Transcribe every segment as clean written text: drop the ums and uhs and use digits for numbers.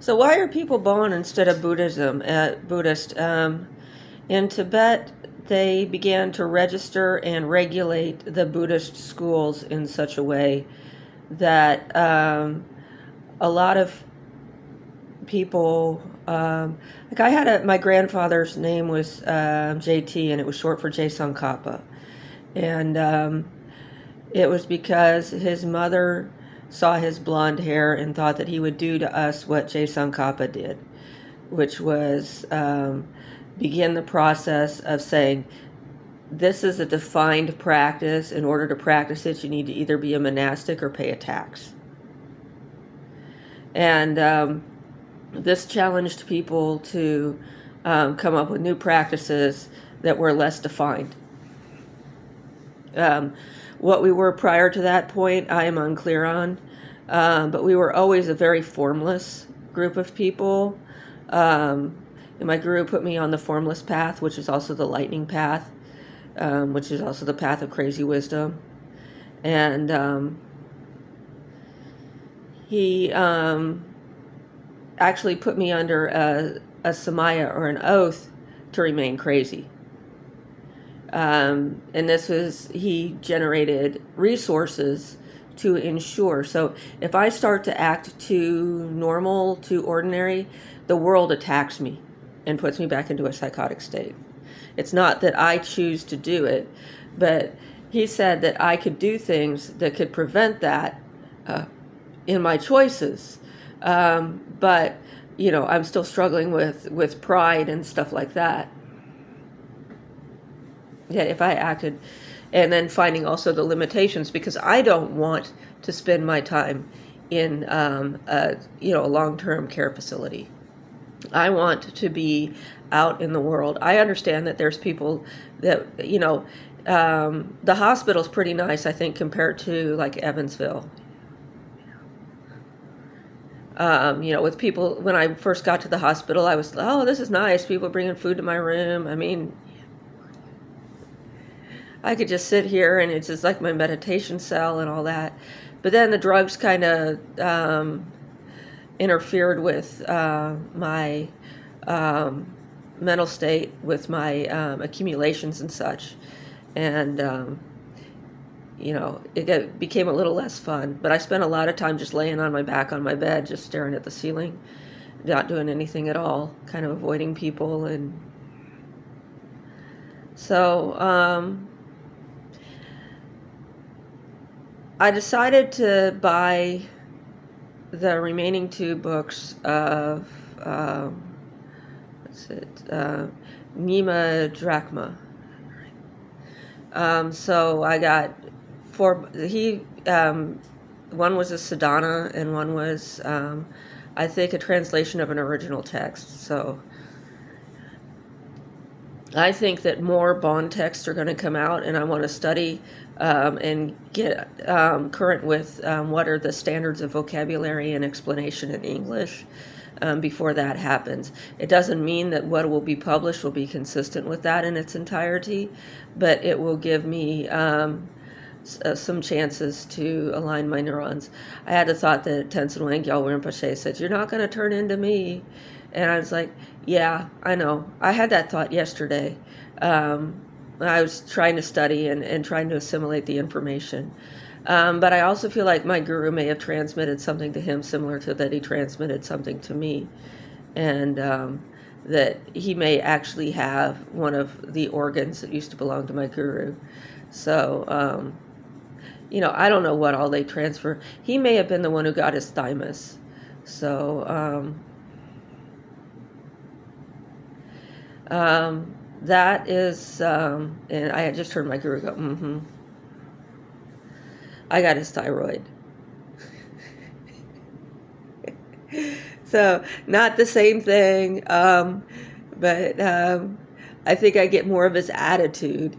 So why are people born instead of Buddhist? In Tibet, they began to register and regulate the Buddhist schools in such a way that a lot of people, like I had my grandfather's name was JT, and it was short for J. Tsongkhapa, and it was because his mother saw his blonde hair and thought that he would do to us what J. Tsongkhapa did, which was begin the process of saying, this is a defined practice. In order to practice it, you need to either be a monastic or pay a tax. And this challenged people to come up with new practices that were less defined. What we were prior to that point, I am unclear on, but we were always a very formless group of people. And my guru put me on the formless path, which is also the lightning path, which is also the path of crazy wisdom. And he actually put me under a samaya, or an oath, to remain crazy. And this was, he generated resources to ensure. So if I start to act too normal, too ordinary, the world attacks me and puts me back into a psychotic state. It's not that I choose to do it, but he said that I could do things that could prevent that in my choices. But, you know, I'm still struggling with pride and stuff like that. Yeah, if I acted, and then finding also the limitations, because I don't want to spend my time in a long-term care facility. I want to be out in the world. I understand that there's people that, the hospital's pretty nice, I think, compared to like Evansville. With people, when I first got to the hospital, I was, oh, this is nice. People bringing food to my room. I mean, I could just sit here and it's just like my meditation cell and all that. But then the drugs kind of interfered with my mental state, with my accumulations and such. And, it became a little less fun. But I spent a lot of time just laying on my back on my bed, just staring at the ceiling, not doing anything at all, kind of avoiding people. And so I decided to buy the remaining 2 books of Nima Drachma. So I got 4. One was a sadhana, and one was, I think, a translation of an original text. So I think that more bond texts are going to come out, and I want to study and get current with what are the standards of vocabulary and explanation in English before that happens. It doesn't mean that what will be published will be consistent with that in its entirety, but it will give me some chances to align my neurons. I had a thought that Tenzin Wangyal Rinpoche said, "You're not going to turn into me." And I was like, yeah, I know. I had that thought yesterday. I was trying to study and trying to assimilate the information. But I also feel like my guru may have transmitted something to him similar to that he transmitted something to me. And that he may actually have one of the organs that used to belong to my guru. So, I don't know what all they transfer. He may have been the one who got his thymus. So, that is, and I had just heard my guru go, I got his thyroid. So, not the same thing, but I think I get more of his attitude.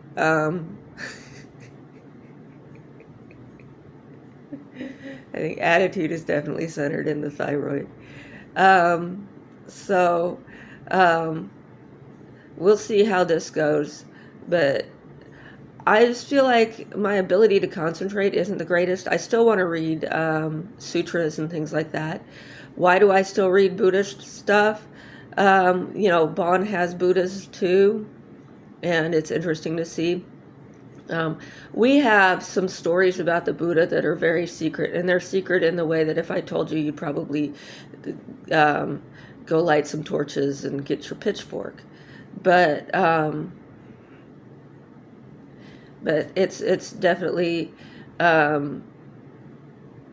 I think attitude is definitely centered in the thyroid. We'll see how this goes, but I just feel like my ability to concentrate isn't the greatest. I still want to read sutras and things like that, Why do I still read Buddhist stuff? Bon has Buddhas too, and it's interesting to see. Um, we have some stories about the Buddha that are very secret, and they're secret in the way that if I told you, you'd probably um, go light some torches and get your pitchfork. But it's definitely um,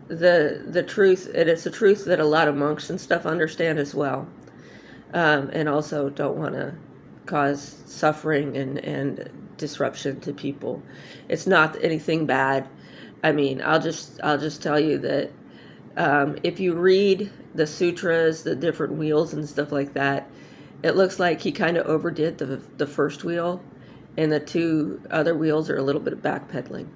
the truth, and it's a truth that a lot of monks and stuff understand as well, and also don't want to cause suffering and disruption to people. It's not anything bad. I mean, I'll just tell you that if you read the sutras, the different wheels and stuff like that, it looks like he kind of overdid the first wheel, and the two other wheels are a little bit of backpedaling.